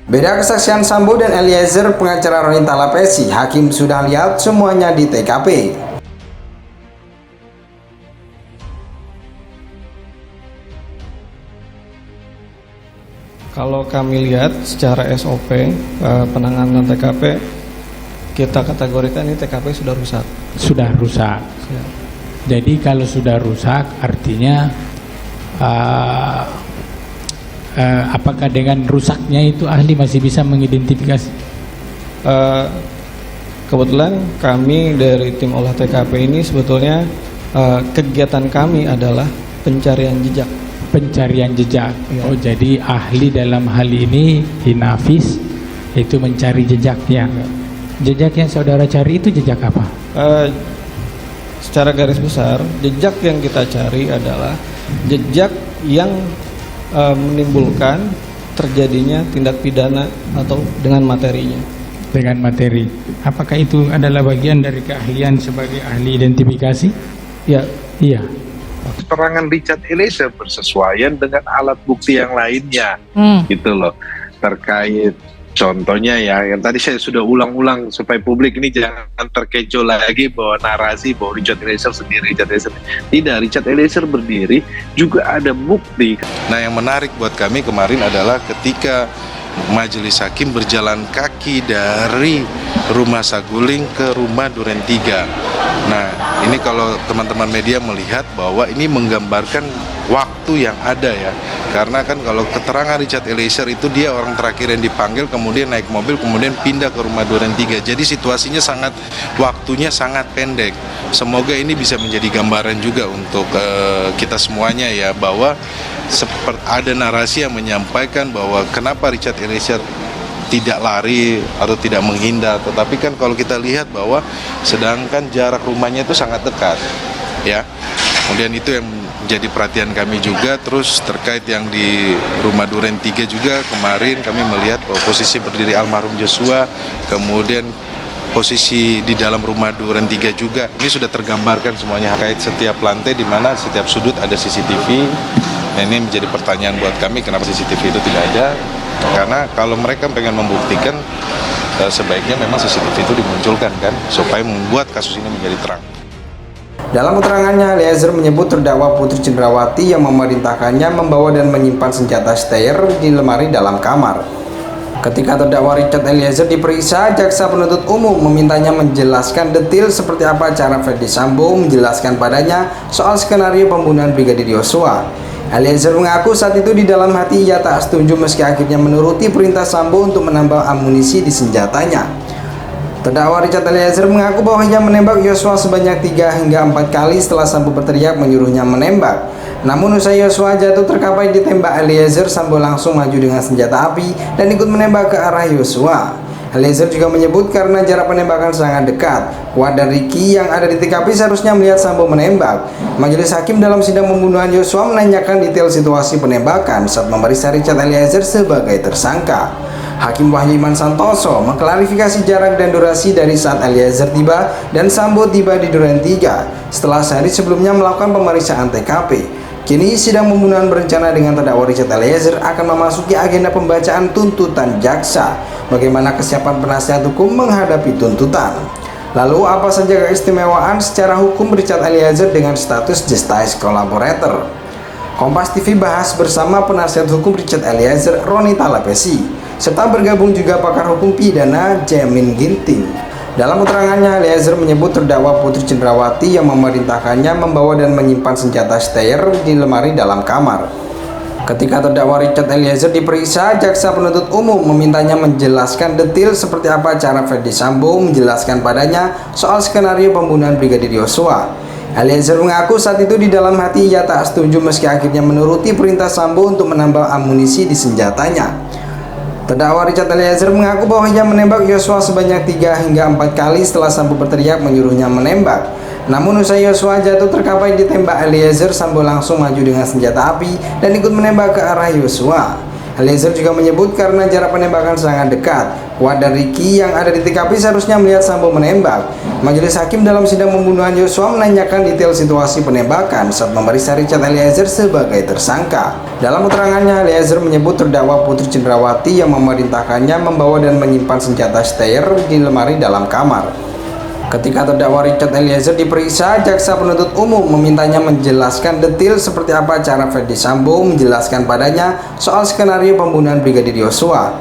Beda kesaksian Sambo dan Eliezer, pengacara Roni Talapesi, hakim sudah lihat semuanya di TKP. Kalau kami lihat secara SOP penanganan TKP, kita kategorikan ini TKP sudah rusak. Sudah rusak. Ya. Jadi kalau sudah rusak artinya apakah dengan rusaknya itu ahli masih bisa mengidentifikasi? Kebetulan kami dari tim olah TKP ini sebetulnya kegiatan kami adalah pencarian jejak. Pencarian jejak. Ya. Oh, jadi ahli dalam hal ini Hinafis itu mencari jejaknya. Ya. Jejak yang saudara cari itu jejak apa? Secara garis besar, jejak yang kita cari adalah jejak yang menimbulkan terjadinya tindak pidana atau dengan materinya. Dengan materi. Apakah itu adalah bagian dari keahlian sebagai ahli identifikasi? Ya, Iya. Keterangan Richard Eliezer bersesuaian dengan alat bukti yang lainnya, gitu loh. Terkait contohnya ya, yang tadi saya sudah ulang-ulang supaya publik ini jangan terkecoh lagi bahwa narasi bahwa Richard Eliezer sendiri, Tidak, Richard Eliezer berdiri juga ada bukti. Nah, yang menarik buat kami kemarin adalah ketika majelis hakim berjalan kaki dari rumah Saguling ke rumah Duren 3. Nah, ini kalau teman-teman media melihat bahwa ini menggambarkan waktu yang ada ya. Karena kan kalau keterangan Richard Eliezer itu dia orang terakhir yang dipanggil, kemudian naik mobil, kemudian pindah ke rumah Duren 3. Jadi situasinya waktunya sangat pendek. Semoga ini bisa menjadi gambaran juga untuk kita semuanya ya, bahwa ada narasi yang menyampaikan bahwa kenapa Richard Eliezer tidak lari atau tidak menghindar, tetapi kan kalau kita lihat bahwa sedangkan jarak rumahnya itu sangat dekat ya. Kemudian itu yang jadi perhatian kami juga. Terus terkait yang di rumah Duren 3 juga kemarin kami melihat bahwa posisi berdiri almarhum Joshua, kemudian posisi di dalam rumah Duren 3 juga ini sudah tergambarkan semuanya terkait setiap lantai di mana setiap sudut ada CCTV. Nah, ini menjadi pertanyaan buat kami, kenapa CCTV itu tidak ada? Karena kalau mereka pengen membuktikan, sebaiknya memang CCTV itu dimunculkan kan, supaya membuat kasus ini menjadi terang. Dalam keterangannya, Eliezer menyebut terdakwa Putri Cendrawati yang memerintahkannya membawa dan menyimpan senjata steyr di lemari dalam kamar. Ketika terdakwa Richard Eliezer diperiksa, jaksa penuntut umum memintanya menjelaskan detail seperti apa cara Ferdy Sambo menjelaskan padanya soal skenario pembunuhan Brigadir Yosua. Eliezer mengaku saat itu di dalam hati ia tak setuju meski akhirnya menuruti perintah Sambo untuk menambah amunisi di senjatanya. Terdakwa Richard Eliezer mengaku bahwa ia menembak Yosua sebanyak 3 hingga 4 kali setelah Sambo berteriak menyuruhnya menembak. Namun usai Yosua jatuh terkapai ditembak Eliezer, Sambo langsung maju dengan senjata api dan ikut menembak ke arah Yosua. Eliezer juga menyebut karena jarak penembakan sangat dekat, Kuat dan Ricky yang ada di TKP seharusnya melihat Sambo menembak. Majelis hakim dalam sidang pembunuhan Yosua menanyakan detail situasi penembakan saat memeriksa Richard Eliezer sebagai tersangka. Hakim Wahyu Iman Santoso mengklarifikasi jarak dan durasi dari saat Eliezer tiba dan Sambo tiba di Duren 3 setelah sehari sebelumnya melakukan pemeriksaan TKP. Kini sidang pembunuhan berencana dengan terdakwa Richard Eliezer akan memasuki agenda pembacaan tuntutan jaksa. Bagaimana kesiapan penasihat hukum menghadapi tuntutan? Lalu apa saja keistimewaan secara hukum Richard Eliezer dengan status Justice Collaborator? Kompas TV bahas bersama penasihat hukum Richard Eliezer, Roni Talapesi, serta bergabung juga pakar hukum pidana Jamin Ginting. Dalam keterangannya, Eliezer menyebut terdakwa Putri Cendrawati yang memerintahkannya membawa dan menyimpan senjata steyr di lemari dalam kamar. Ketika terdakwa Richard Eliezer diperiksa, jaksa penuntut umum memintanya menjelaskan detail seperti apa cara Ferdy Sambo menjelaskan padanya soal skenario pembunuhan Brigadir Yosua. Eliezer mengaku saat itu di dalam hati ia tak setuju meski akhirnya menuruti perintah Sambo untuk menambah amunisi di senjatanya. Terdakwa Richard Eliezer mengaku bahwa ia menembak Yosua sebanyak 3 hingga 4 kali setelah Sambo berteriak menyuruhnya menembak. Namun usai Yosua jatuh terkapai ditembak Eliezer, Sambo langsung maju dengan senjata api dan ikut menembak ke arah Yosua. Eliezer juga menyebut karena jarak penembakan sangat dekat, Kuat dan Ricky yang ada di TKP seharusnya melihat Sambo menembak. Majelis hakim dalam sidang pembunuhan Yosua menanyakan detail situasi penembakan saat memeriksa Richard Eliezer sebagai tersangka. Dalam keterangannya, Eliezer menyebut terdakwa Putri Cendrawati yang memerintahkannya membawa dan menyimpan senjata steyr di lemari dalam kamar. Ketika terdakwa Richard Eliezer diperiksa, jaksa penuntut umum memintanya menjelaskan detail seperti apa cara Ferdy Sambo menjelaskan padanya soal skenario pembunuhan Brigadir Yosua.